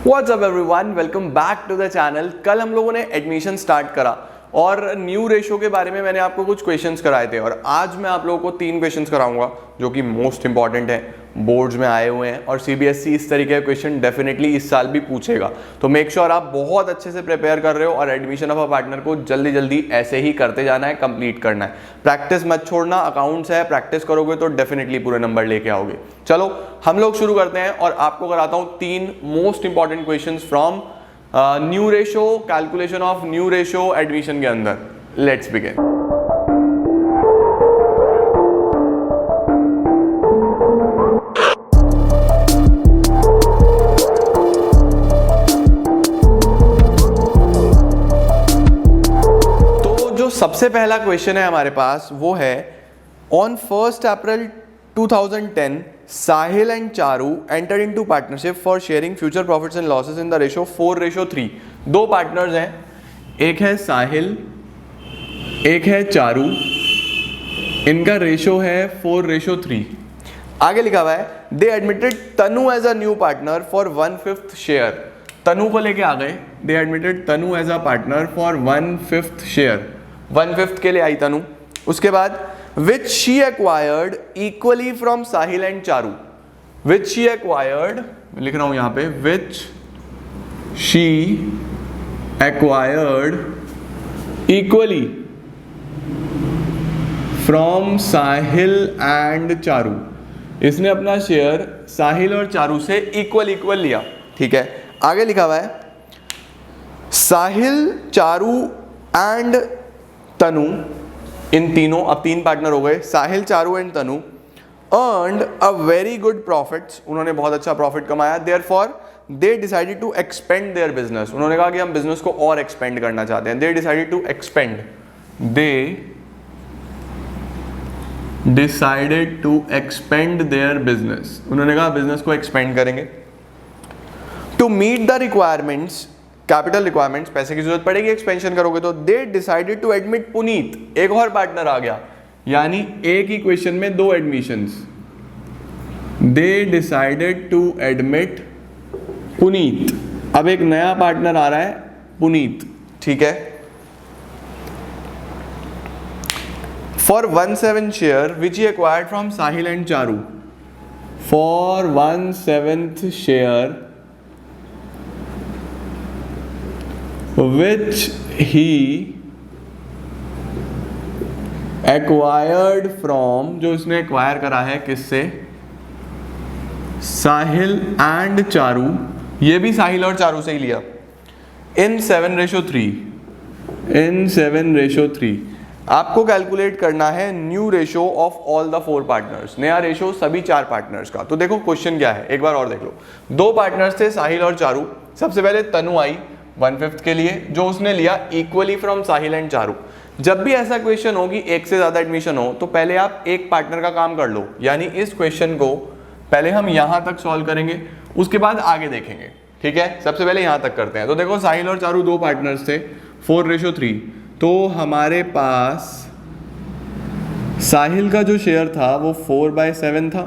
What's up everyone, welcome back to the channel. कल हम लोगों ने एडमिशन स्टार्ट करा और न्यू रेशो के बारे में मैंने आपको कुछ क्वेश्चंस कराए थे और आज मैं आप लोगों को 3 क्वेश्चंस कराऊंगा जो कि मोस्ट इंपॉर्टेंट है, बोर्ड्स में आए हुए हैं और सीबीएसई इस तरीके के क्वेश्चन डेफिनेटली इस साल भी पूछेगा। तो मेक श्योर आप बहुत अच्छे से प्रिपेयर कर रहे हो और एडमिशन ऑफ अ पार्टनर को जल्दी जल्दी ऐसे ही करते जाना है, कंप्लीट करना है। प्रैक्टिस मत छोड़ना, अकाउंट्स है, प्रैक्टिस करोगे तो डेफिनेटली पूरे नंबर लेके आओगे। चलो हम लोग शुरू करते हैं और आपको कराता हूं 3 most important questions from new ratio, calculation of new ratio admission के अंदर। Let's begin. सबसे पहला क्वेश्चन है हमारे पास, वो है on 1 April 2010 Sahil and Charu enter into partnership for sharing future profits and losses in the ratio 4:3। 2 partners हैं, एक है साहिल एक है चारू, इनका रेशो है 4:3। आगे लिखा हुआ है they admitted Tanu as a new partner for 1/5 share. Tanu को लेके आ गए, they admitted Tanu as a partner for 1/5 share, 1/5 के लिए आई तनु। उसके बाद which she acquired equally from Sahil and Charu. Which she acquired, लिख रहा हूं यहां पे, which she acquired equally from Sahil and Charu. इसने अपना शेयर साहिल और चारू से इक्वल लिया, ठीक है। आगे लिखा हुआ है साहिल, चारू एंड तनु, इन तीनों, अब 3 पार्टनर हो गए, Sahil, Charu and Tanu, earned a very good profits, उन्होंने बहुत अच्छा प्रॉफिट कमाया। Therefore they decided to expand their business, उन्होंने कहा कि हम बिजनेस को और एक्सपेंड करना चाहते हैं। They decided to expand, they decided to expand their business, उन्होंने कहा बिजनेस को एक्सपेंड करेंगे। To meet the requirements, capital requirements, पैसे की जरूरत पड़ेगी एक्सपेंशन करोगे तो। They decided to admit Puneet, एक और पार्टनर आ गया, यानी एक ही क्वेश्चन में 2 admissions. They decided to admit Puneet, अब एक नया पार्टनर आ रहा है पुनीत, ठीक है। For 1/7 share which he acquired from Sahil and Charu, for 1/7 share which he acquired from, जो इसने एक्वायर करा है किससे, साहिल एंड चारू, ये भी साहिल और चारू से ही लिया, इन 7:3, इन 7:3। आपको कैलकुलेट करना है new ratio of all the 4 partners, नया रेशो सभी 4 पार्टनर्स का। तो देखो क्वेश्चन क्या है, एक बार और देख लो। 2 पार्टनर्स थे साहिल और चारू, सबसे पहले तनु आई 1/5 के लिए, जो उसने लिया equally from Sahil and Charu. जब भी ऐसा क्वेश्चन हो कि एक से ज्यादा एडमिशन हो तो पहले आप एक पार्टनर का काम कर लो, यानी इस क्वेश्चन को पहले हम यहां तक सॉल्व करेंगे, उसके बाद आगे देखेंगे, ठीक है। सबसे पहले यहां तक करते हैं। तो देखो साहिल और चारू 2 पार्टनर्स थे, 4:3, तो हमारे पास साहिल का जो शेयर था वो 4/7 था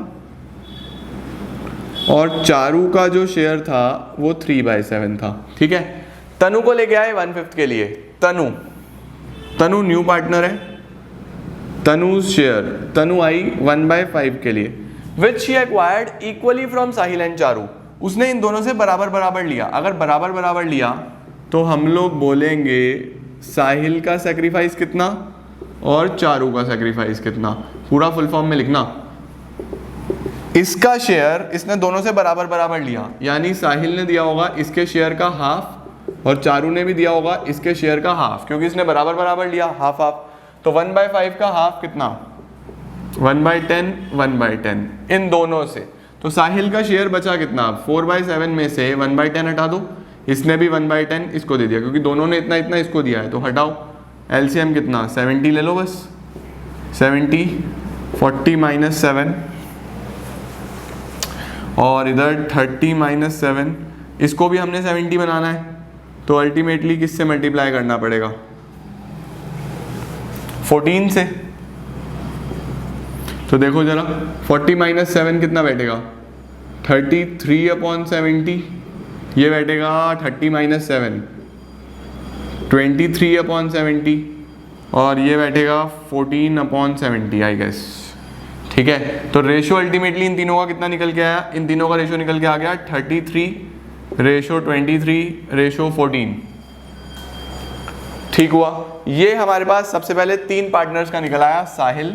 और चारू का जो शेयर था वो 3/7 था, ठीक है। तनु को लेके आए 1/5 के लिए, तनु न्यू पार्टनर है, तनु शेयर, तनु आई 1/5 के लिए। विच she acquired equally from Sahil and Charu, उसने इन दोनों से बराबर बराबर लिया। अगर बराबर बराबर लिया तो हम लोग बोलेंगे साहिल का सेक्रीफाइस कितना और चारू का सेक्रीफाइस कितना, पूरा फुल फॉर्म में लिखना। इसका शेयर इसने दोनों से बराबर बराबर लिया, यानी साहिल ने दिया होगा इसके शेयर का हाफ और चारू ने भी दिया होगा इसके शेयर का हाफ, क्योंकि इसने बराबर बराबर लिया, हाफ हाफ। तो 1/5 का हाफ कितना, 1/10, 1/10 इन दोनों से। तो साहिल का शेयर बचा कितना, 4/7 में से 1/10 हटा दो, इसने भी 1/10 इसको दे दिया, क्योंकि दोनों ने इतना इतना इसको दिया है, तो हटाओ। एलसीएम कितना, 70 ले लो बस, 70, 40 - 7 और इधर 30 - 7, इसको भी हमने 70 बनाना है, तो अल्टीमेटली किससे मल्टीप्लाई करना पड़ेगा, 14 से। तो देखो जरा 40 - 7 कितना बैठेगा, 33/70 ये बैठेगा 30-7, 23/70, और ये बैठेगा 14/70 आई गेस। ठीक है, तो रेशियो अल्टीमेटली इन तीनों का कितना निकल के आया? इन तीनों का रेशियो निकल के आ गया 33:23:14। ठीक हुआ। ये हमारे पास सबसे पहले 3 पार्टनर्स का निकल आया, साहिल,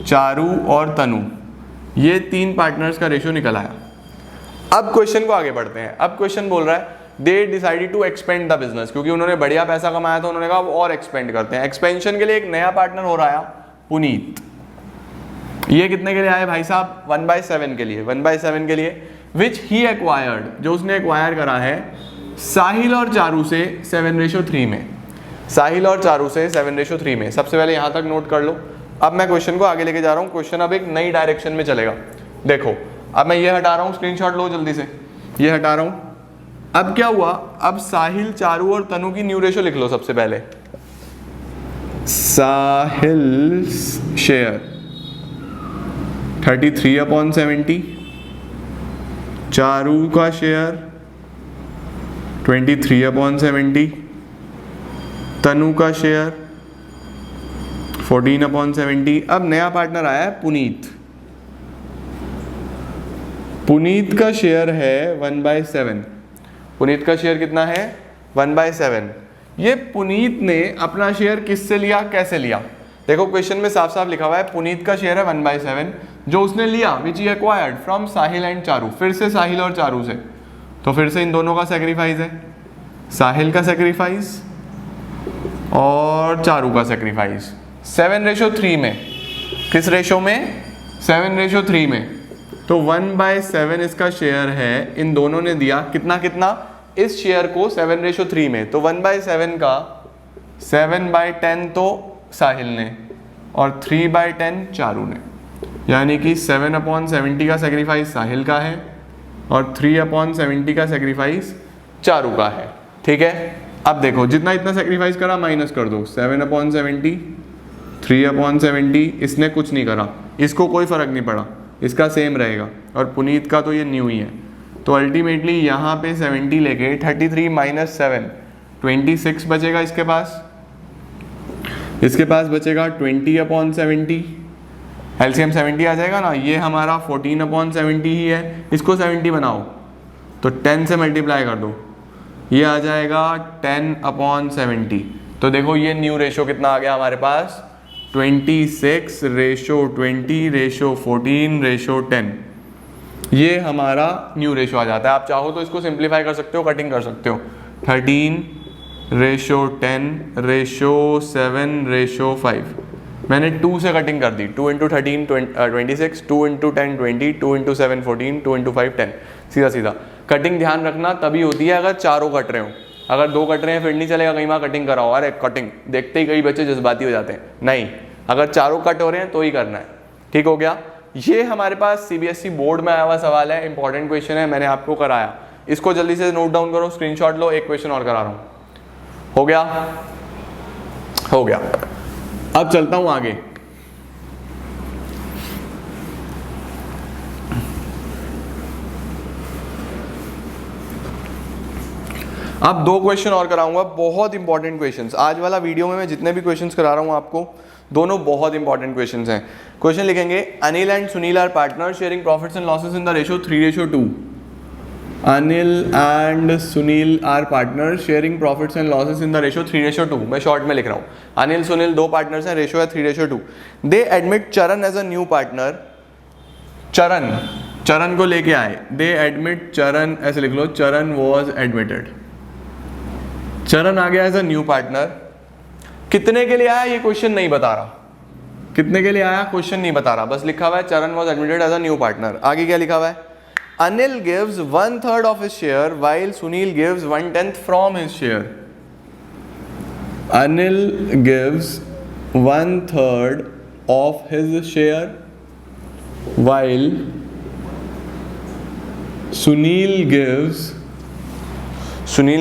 चारू और तनु। ये 3 पार्टनर्स का रेशियो निकल आया। अब क्वेश्चन को आगे बढ़ते हैं। अब क्वेश्चन बोल रहा है they decided to expand the business, क्योंकि उन्होंने बढ़िया पैसा कमाया था, उन्होंने कहा और एक्सपेंड करते हैं। एक्सपेंशन के लिए एक नया पार्टनर हो रहा है पुनीत। ये कितने के लिए आए भाई साहब? 1/7 के लिए, 1/7 के लिए, विच ही एक्वायर्ड, जो उसने एक्वायर करा है साहिल और चारू से 7:3 में। साहिल और चारू से 7:3 में। सबसे पहले यहां तक नोट कर लो। अब मैं क्वेश्चन को आगे लेके जा रहा हूं। क्वेश्चन अब एक नई डायरेक्शन में चलेगा। देखो, अब मैं ये हटा रहा हूं, स्क्रीनशॉट लो जल्दी से, ये हटा रहा हूं। अब क्या हुआ? अब साहिल, चारू और तनु की न्यू रेशो लिख लो सबसे पहले। साहिल शेयर 33/70, चारू का शेयर 23/70, तनु का शेयर 14/70। अब नया पार्टनर आया है पुनीत। पुनीत का शेयर है 1/7। पुनीत का शेयर कितना है? 1/7। ये पुनीत ने अपना शेयर किससे लिया, कैसे लिया? देखो क्वेश्चन में साफ साफ लिखा हुआ है पुनीत का शेयर है 1/7 जो उसने लिया, which he acquired from Sahil and Charu. फिर से साहिल और चारू से, तो फिर से इन दोनों का सेक्रीफाइस है, साहिल का सेक्रीफाइस और चारू का सेक्रीफाइस 7:3 में। किस रेशो में? 7:3 में। तो 1/7 इसका शेयर है, इन दोनों ने दिया कितना कितना इस शेयर को 7:3 में। तो 1/7 का 7/10 तो साहिल ने और 3/10 चारू ने, यानी कि 7/70 का सेक्रीफाइस साहिल का है और 3/70 का सेक्रीफाइस चारू का है। ठीक है, अब देखो जितना इतना सेक्रीफाइस करा माइनस कर दो, 7/70, 3/70, इसने कुछ नहीं करा, इसको कोई फर्क नहीं पड़ा, इसका सेम रहेगा, और पुनीत का तो ये न्यू ही है। तो अल्टीमेटली यहाँ पे 70 लेके 33 - 7 26 बचेगा इसके पास बचेगा 20/70। एलसीएम 70 आ जाएगा ना, ये हमारा 14/70 ही है, इसको 70 बनाओ तो 10 से मल्टीप्लाई कर दो, ये आ जाएगा 10/70। तो देखो ये न्यू रेशो कितना आ गया हमारे पास, 26:20:14:10। ये हमारा न्यू रेशो आ जाता है। आप चाहो तो इसको सिंप्लीफाई कर सकते हो, कटिंग कर सकते हो, 13:10:7:5। मैंने 2 से कटिंग कर दी, 2 × 13 26, 2 × 10 20, 2 × 7 14, 2 × 5 10। सीधा सीधा कटिंग ध्यान रखना तभी होती है अगर चारों कट रहे हो। अगर 2 कट रहे हैं फिर नहीं चलेगा, कई बार कटिंग कराओ, अरे कटिंग देखते ही कई बच्चे जज्बाती हो जाते हैं। नहीं, अगर चारों कट हो रहे हैं तो ही करना है। ठीक हो गया। ये हमारे पास सीबीएसई बोर्ड में आया हुआ सवाल है, इंपॉर्टेंट क्वेश्चन है, मैंने आपको कराया, इसको जल्दी से नोट डाउन करो, स्क्रीनशॉट लो। एक क्वेश्चन और करा रहा हूं, हो गया? हो गया। अब चलता हूं आगे। अब 2 क्वेश्चन और कराऊंगा, बहुत इंपॉर्टेंट क्वेश्चंस। आज वाला वीडियो में मैं जितने भी क्वेश्चंस करा रहा हूं आपको, दोनों बहुत इंपॉर्टेंट क्वेश्चंस हैं। क्वेश्चन लिखेंगे, Anil and Sunil are partner sharing profits and losses in the ratio 3:2। Anil and Sunil are partner sharing profits and losses in the ratio 3:2। मैं शॉर्ट में लिख रहा हूँ, अनिल सुनील 2 पार्टनर्स हैं, रेशियो है 3:2। They admit Charan as a new partner. Charan को लेके आए, दे एडमिट चरण, ऐसे लिख लो, चरण वॉज एडमिटेड। चरण आ गया एज अ न्यू पार्टनर। कितने के लिए आया ये क्वेश्चन नहीं बता रहा, कितने के लिए आया क्वेश्चन नहीं बता रहा, बस लिखा हुआ है Charan was admitted as a new partner. आगे क्या लिखा हुआ है, Anil gives 1/3 of his share while Sunil gives 1/10 from his share. Anil gives 1/3 of his share while Sunil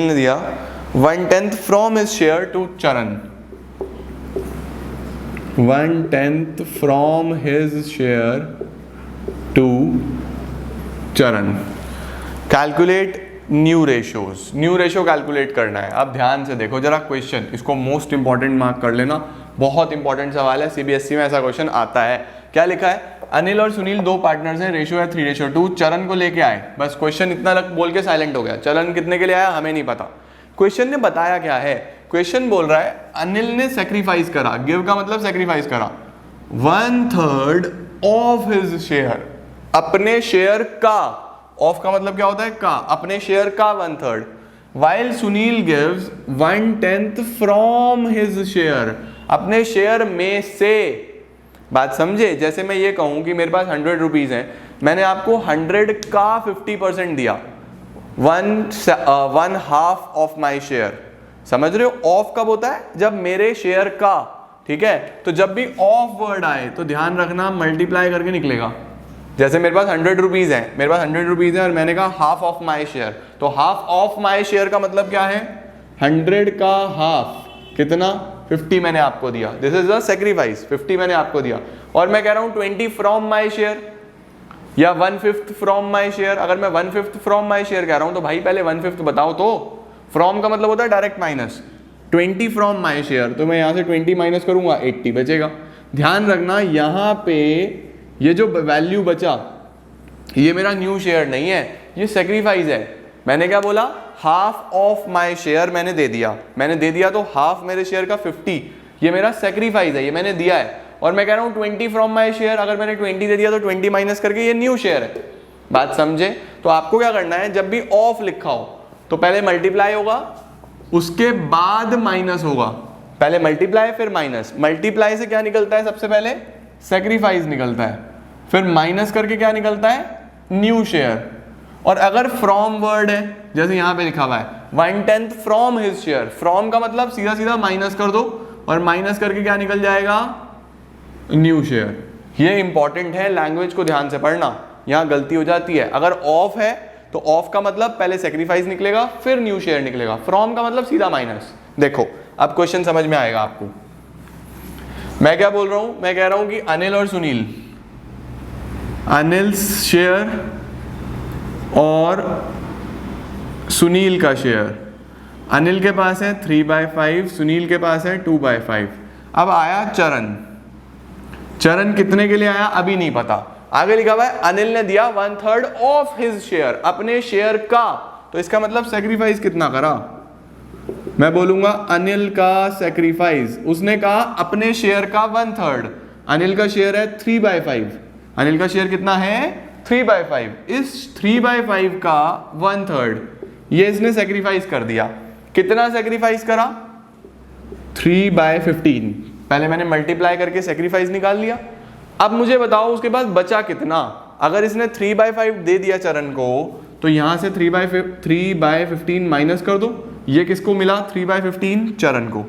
ने दिया 1/10 from his share to Charan. 1/10 from his share to Charan. Calculate new ratio calculate करना है। अब ध्यान से देखो जरा क्वेश्चन, इसको मोस्ट इंपॉर्टेंट मार्क कर लेना, बहुत इंपॉर्टेंट सवाल है, सीबीएसई में ऐसा क्वेश्चन आता है। क्या लिखा है, अनिल और सुनील दो पार्टनर्स हैं, रेशियो है 3:2, चरण को लेके आए। बस क्वेश्चन इतना बोल के साइलेंट हो गया। चरण कितने के लिए आया हमें नहीं पता। क्वेश्चन ने बताया क्या है, क्वेश्चन बोल रहा है अनिल ने सेक्रीफाइस करा, गिव का मतलब सेक्रीफाइस करा 1/3 ऑफ हिज शेयर, अपने शेयर का, ऑफ का मतलब क्या होता है का, अपने शेयर का 1/3, while Sunil gives 1/10 from his share, अपने शेयर में से। बात समझे, जैसे मैं ये कहूं कि मेरे पास 100 रुपीज हैं, मैंने आपको 100 का 50% दिया, 1/2 ऑफ माई शेयर। समझ रहे हो, ऑफ कब होता है, जब मेरे शेयर का, ठीक है। तो जब भी ऑफ वर्ड आए तो ध्यान रखना मल्टीप्लाई करके निकलेगा। जैसे मेरे पास 100 रुपीज है, मेरे पास 100 रुपीज है और मैंने कहा हाफ ऑफ माई शेयर, तो हाफ ऑफ माई शेयर का मतलब क्या है, 100 का हाफ, कितना, 50 मैंने आपको दिया, दिस इज द सेक्रीफाइस, 50 मैंने आपको दिया। और मैं कह रहा हूं 20 फ्रॉम माई शेयर या 1/5 फ्रॉम माई शेयर। अगर मैं 1/5 फ्रॉम माई शेयर कह रहा हूं तो भाई पहले 1/5 बताओ तो, फ्रॉम का मतलब होता है direct minus. 20 from my share, तो मैं यहां से 20 माइनस करूंगा, 80 बचेगा। ध्यान रखना यहां पे ये जो वैल्यू बचा ये मेरा न्यू शेयर नहीं है, ये सेक्रीफाइस है। मैंने क्या बोला, हाफ ऑफ माई शेयर मैंने दे दिया तो हाफ मेरे शेयर का 50, ये मेरा सेक्रीफाइस है, ये मैंने दिया है। और मैं कह रहा हूं 20 फ्रॉम माई शेयर, अगर मैंने 20 दे दिया तो 20 माइनस करके ये न्यू शेयर है। बात समझे, तो आपको क्या करना है, जब भी ऑफ लिखा हो तो पहले मल्टीप्लाई होगा, उसके बाद माइनस होगा, पहले मल्टीप्लाई फिर माइनस। मल्टीप्लाई से क्या निकलता है, सबसे पहले सेक्रीफाइस निकलता है, फिर माइनस करके क्या निकलता है, न्यू शेयर। और अगर फ्रॉम वर्ड है, जैसे यहां पे लिखा हुआ है 1/10 फ्रॉम हिज शेयर, फ्रॉम का मतलब सीधा सीधा माइनस कर दो और माइनस करके क्या निकल जाएगा, न्यू शेयर। ये इंपॉर्टेंट है, लैंग्वेज को ध्यान से पढ़ना, यहां गलती हो जाती है। अगर ऑफ है तो ऑफ का मतलब पहले सेक्रीफाइस निकलेगा फिर न्यू शेयर निकलेगा, फ्रॉम का मतलब सीधा माइनस। देखो अब क्वेश्चन समझ में आएगा आपको। मैं क्या बोल रहा हूं, मैं कह रहा हूं कि अनिल और सुनील, अनिल्स शेयर और सुनील का शेयर, अनिल के पास है 3/5, सुनील के पास है 2/5। अब आया चरण, चरण कितने के लिए आया अभी नहीं पता, आगे लिखा हुआ है अनिल ने दिया 1/3 ऑफ हिज शेयर, अपने शेयर का, तो इसका मतलब सेक्रीफाइस कितना करा, मैं बोलूंगा अनिल का सेक्रीफाइस, उसने कहा अपने शेयर का 1/3, अनिल का शेयर है 3/5, अनिल का शेयर कितना है 3/5, इस 3/5 का 1/3 ये इसने सेक्रीफाइस कर दिया। कितना सेक्रीफाइस करा, 3/15, पहले मैंने मल्टीप्लाई करके सेक्रीफाइस निकाल लिया। अब मुझे बताओ उसके बाद बचा कितना, अगर इसने 3/5 दे दिया चरण को तो यहां से 3/15 माइनस कर दो, ये किसको मिला 3/15, चरण को।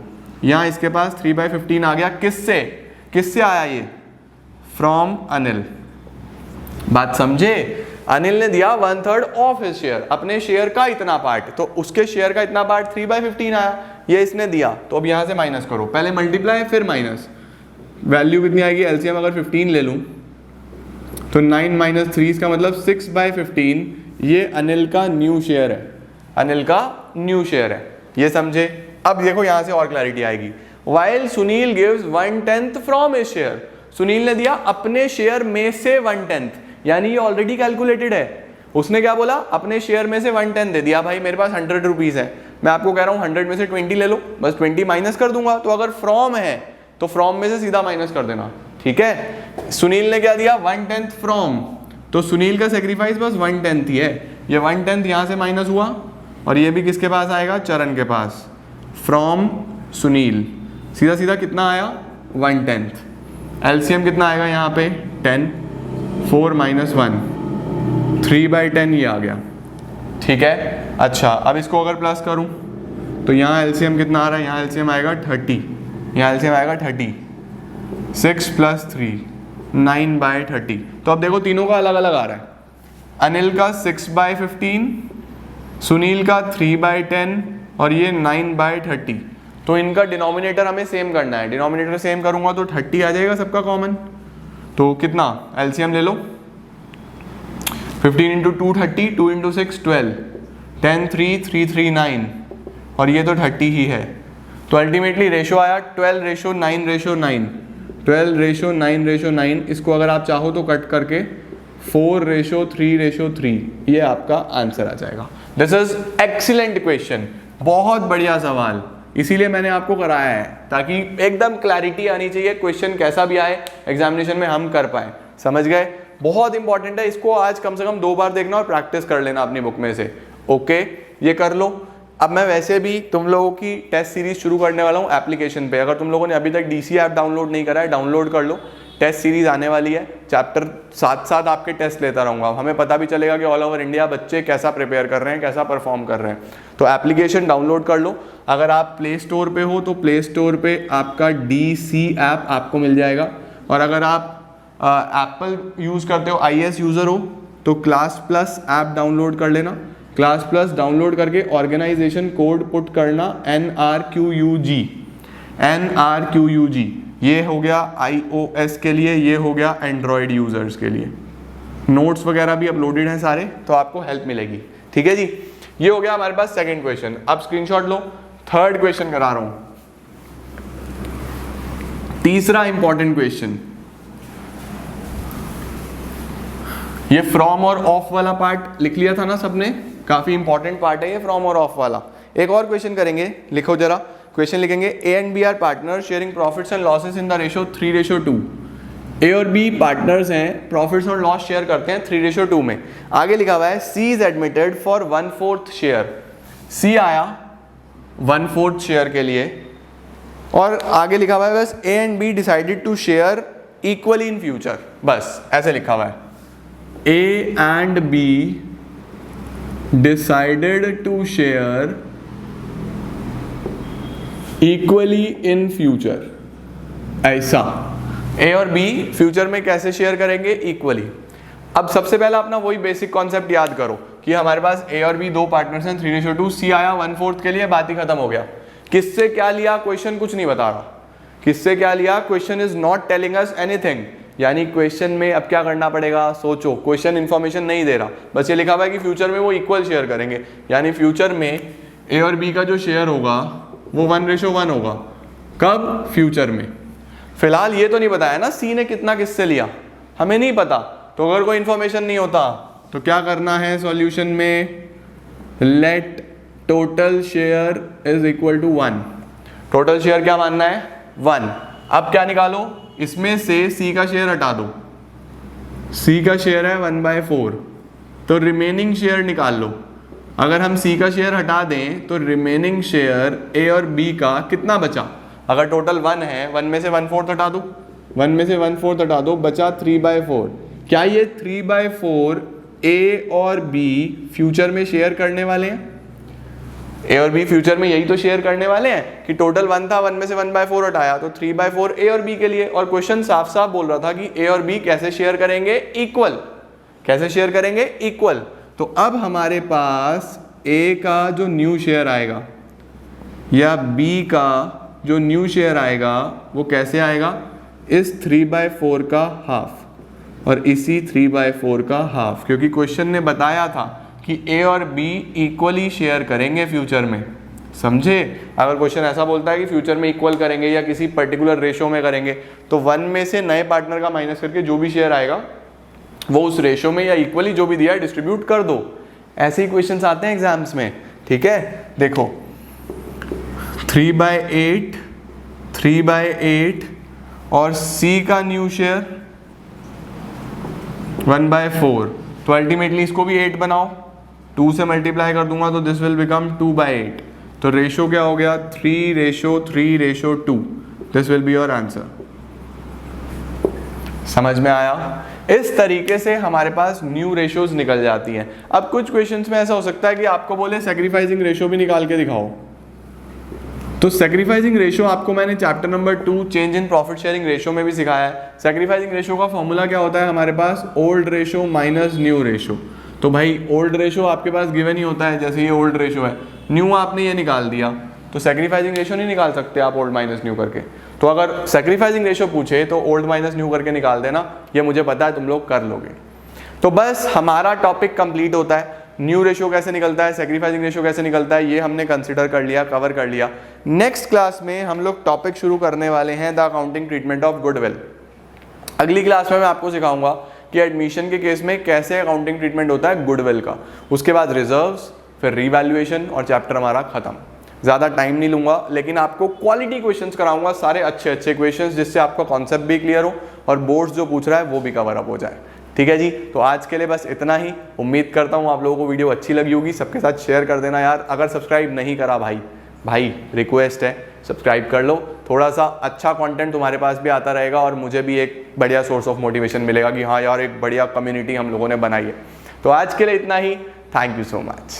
यहां इसके पास 3/15 आ गया, किससे, किससे आया ये, फ्रॉम अनिल। बात समझे, अनिल ने दिया 1/3 ऑफ हिज शेयर, अपने शेयर का इतना पार्ट, तो उसके शेयर का इतना पार्ट 3/15 आया, ये इसने दिया। तो अब यहां से माइनस करो, पहले मल्टीप्लाई फिर माइनस, वैल्यू कितनी आएगी, एलसीएम अगर 15 ले लूं तो 9 - 3 इसका मतलब 6/15, ये अनिल का न्यू शेयर है, अनिल का न्यू शेयर है, ये समझे। अब देखो यहां से और क्लैरिटी आएगी, while Sunil gives 1/10 from his share, Sunil ने दिया अपने शेयर में से 1/10, यानी ये ऑलरेडी कैलकुलेटेड है। उसने क्या बोला, अपने शेयर में से 1/10 दे दिया। भाई मेरे पास 100 रुपीज है, मैं आपको कह रहा हूं 100 में से 20 ले लो, बस 20 माइनस कर दूंगा। तो अगर फ्रॉम है तो फ्रॉम में से सीधा माइनस कर देना, ठीक है। सुनील ने क्या दिया 1/10 फ्रॉम, तो सुनील का सेक्रीफाइस बस 1/10 ही है, ये 1/10 यहां से माइनस हुआ और ये भी किसके पास आएगा, चरण के पास, फ्रॉम सुनील, सीधा सीधा कितना आया 1/10। एलसीएम कितना आएगा यहाँ पे 10, 4 - 1, 3/10 ये आ गया, ठीक है। अच्छा अब इसको अगर प्लस करूं तो यहाँ एलसीएम कितना आ रहा है, यहाँ एलसीएम आएगा 30, यहाँ एलसीएम आएगा 30, 6 + 3 9/30। तो अब देखो तीनों का अलग अलग आ रहा है, अनिल का 6/15, सुनील का 3/10 और ये 9/30। तो इनका डिनोमिनेटर हमें सेम करना है, डिनोमिनेटर सेम करूंगा तो 30 आ जाएगा सबका कॉमन। तो कितना, एलसीएम ले लो, 15 × 2 30, 2 × 6 12, 10 3 3 3 9 और ये तो 30 ही है। तो अल्टीमेटली रेशो आया 12:9:9, 12:9:9। इसको अगर आप चाहो तो कट करके 4:3:3, ये आपका आंसर आ जाएगा। दिस इज एक्सीलेंट क्वेश्चन, बहुत बढ़िया सवाल, इसीलिए मैंने आपको कराया है ताकि एकदम क्लैरिटी आनी चाहिए, क्वेश्चन कैसा भी आए एग्जामिनेशन में हम कर पाए। समझ गए? बहुत इंपॉर्टेंट है, इसको आज कम से कम 2 बार देखना और प्रैक्टिस कर लेना अपनी बुक में से। ओके, ये कर लो। अब मैं वैसे भी तुम लोगों की टेस्ट सीरीज शुरू करने वाला हूँ एप्लीकेशन पे। अगर तुम लोगों ने अभी तक डीसी ऐप डाउनलोड नहीं करा है, डाउनलोड कर लो। टेस्ट सीरीज आने वाली है, चैप्टर साथ साथ आपके टेस्ट लेता रहूँगा। हमें पता भी चलेगा कि ऑल ओवर इंडिया बच्चे कैसा प्रिपेयर कर रहे हैं, कैसा परफॉर्म कर रहे हैं। तो एप्लीकेशन डाउनलोड कर लो। अगर आप प्ले स्टोर पे हो तो प्ले स्टोर पे आपका डीसी ऐप आपको मिल जाएगा, और अगर आप एप्पल यूज़ करते हो, iOS यूज़र हो, तो क्लास प्लस ऐप डाउनलोड कर लेना। क्लास प्लस डाउनलोड करके ऑर्गेनाइजेशन कोड पुट करना NRQUG, ये हो गया iOS के लिए, ये हो गया एंड्रॉयड यूजर्स के लिए। नोट्स वगैरह भी अपलोडेड हैं सारे, तो आपको हेल्प मिलेगी। ठीक है जी, ये हो गया हमारे पास सेकंड क्वेश्चन। अब स्क्रीनशॉट लो, थर्ड क्वेश्चन करा रहा हूं। तीसरा इंपॉर्टेंट क्वेश्चन, ये फ्रॉम और ऑफ वाला पार्ट लिख लिया था ना सबने, काफी इंपॉर्टेंट पार्ट है ये फ्रॉम और ऑफ वाला। एक और क्वेश्चन करेंगे, लिखो जरा। क्वेश्चन लिखेंगे, A and B are partner sharing profits and losses in the ratio 3:2। A और बी पार्टनर्स हैं, प्रॉफिट्स और लॉस शेयर करते हैं 3:2 में। आगे लिखा हुआ है C is admitted for 1/4 share. C आया 1/4 शेयर के लिए, और आगे लिखा हुआ है बस A and B decided to share equally in future, बस ऐसे लिखा हुआ है। A and B decided to share equally in future, ऐसा। ए और बी फ्यूचर में कैसे शेयर करेंगे? इक्वली। अब सबसे पहला अपना वही बेसिक कॉन्सेप्ट याद करो कि हमारे पास ए और बी दो पार्टनर्स हैं 3:2। सी आया 1/4 के लिए, बात ही खत्म हो गया। किससे क्या लिया क्वेश्चन कुछ नहीं बता रहा, किससे क्या लिया question is not telling us anything. यानी क्वेश्चन में अब क्या करना पड़ेगा, सोचो। क्वेश्चन इन्फॉर्मेशन नहीं दे रहा, बस ये लिखा हुआ है कि फ्यूचर में वो इक्वल शेयर करेंगे। यानी फ्यूचर में ए और बी का जो शेयर होगा वो 1:1 होगा। कब? फ्यूचर में। फिलहाल ये तो नहीं बताया ना सी ने कितना किससे लिया, हमें नहीं पता। तो अगर कोई इंफॉर्मेशन नहीं होता तो क्या करना है सॉल्यूशन में, let total share is equal to 1। Total share क्या मानना है? 1। अब क्या निकालो, इसमें से सी का शेयर हटा दो। सी का शेयर है 1/4, तो रिमेनिंग शेयर निकाल लो। अगर हम सी का शेयर हटा दें तो रिमेनिंग शेयर ए और बी का कितना बचा? अगर टोटल 1 है, 1 में से 1/4 हटा दो, 1 में से 1/4 हटा दो, बचा 3/4। क्या ये 3/4 ए और बी फ्यूचर में शेयर करने वाले हैं? ए और बी फ्यूचर में यही तो शेयर करने वाले हैं कि टोटल 1 था, 1 में से 1/4 हटाया, तो 3/4 ए और बी के लिए। और क्वेश्चन साफ साफ बोल रहा था कि ए और बी कैसे शेयर करेंगे? इक्वल। कैसे शेयर करेंगे? इक्वल। तो अब हमारे पास ए का जो न्यू शेयर आएगा या बी का जो न्यू शेयर आएगा वो कैसे आएगा? इस 3/4 का हाफ और इसी 3/4 का हाफ, क्योंकि क्वेश्चन ने बताया था कि ए और बी इक्वली शेयर करेंगे फ्यूचर में। समझे? अगर क्वेश्चन ऐसा बोलता है कि फ्यूचर में इक्वल करेंगे या किसी पर्टिकुलर रेशो में करेंगे, तो 1 में से नए पार्टनर का माइनस करके जो भी शेयर आएगा वो उस रेशो में या इक्वली जो भी दिया है डिस्ट्रीब्यूट कर दो। ऐसे ही क्वेश्चंस आते हैं एग्जाम्स में। ठीक है, देखो 3/8, 3/8 और सी का न्यू शेयर 1/4, तो अल्टीमेटली इसको भी 8 बनाओ, 2 से मल्टीप्लाई कर दूंगा तो दिस विल बिकम 2/8। तो रेशो क्या हो गया? 3:3:2। This will be your answer. समझ में आया? इस तरीके से हमारे पास न्यू रेशोज निकल जाती हैं। अब कुछ क्वेश्चंस में ऐसा हो सकता है कि आपको बोले सैक्रिफाइसिंग रेशो भी निकाल के दिखाओ, तो सैक्रिफाइसिंग रेशो आपको मैंने chapter number 2 change in profit sharing ratio में भी सिखाया है। सैक्रिफाइसिंग रेशो का फॉर्मूला क्या होता है हमारे पास? Old ratio minus new ratio. तो भाई ओल्ड रेशो आपके पास गिवन ही होता है, जैसे ये ओल्ड रेशो है, न्यू आपने ये निकाल दिया, तो सैक्रिफाइसिंग रेशो नहीं निकाल सकते आप ओल्ड माइनस न्यू करके। तो अगर सैक्रिफाइसिंग रेशो पूछे तो ओल्ड माइनस न्यू करके निकाल देना, ये मुझे पता है तुम लोग कर लोगे। तो बस हमारा टॉपिक कंप्लीट होता है। न्यू रेशियो कैसे निकलता है, सेक्रीफाइसिंग रेशियो कैसे निकलता है, ये हमने कंसिडर कर लिया, कवर कर लिया। नेक्स्ट क्लास में हम लोग टॉपिक शुरू करने वाले हैं the accounting treatment of goodwill. अगली क्लास में मैं आपको सिखाऊंगा कि एडमिशन के केस में कैसे अकाउंटिंग ट्रीटमेंट होता है गुडविल का, उसके बाद रिजर्व्स, फिर रीवैल्यूएशन और चैप्टर हमारा खत्म। ज़्यादा टाइम नहीं लूंगा, लेकिन आपको क्वालिटी क्वेश्चंस कराऊंगा, सारे अच्छे अच्छे क्वेश्चंस, जिससे आपका कॉन्सेप्ट भी क्लियर हो और बोर्ड्स जो पूछ रहा है वो भी कवर अप हो जाए। ठीक है जी, तो आज के लिए बस इतना ही। उम्मीद करता हूँ आप लोगों को वीडियो अच्छी लगी होगी। सबके साथ शेयर कर देना यार। अगर सब्सक्राइब नहीं करा भाई रिक्वेस्ट है, सब्सक्राइब कर लो। थोड़ा सा अच्छा कंटेंट तुम्हारे पास भी आता रहेगा और मुझे भी एक बढ़िया सोर्स ऑफ मोटिवेशन मिलेगा कि हाँ यार एक बढ़िया कम्युनिटी हम लोगों ने बनाई है। तो आज के लिए इतना ही। Thank you so much.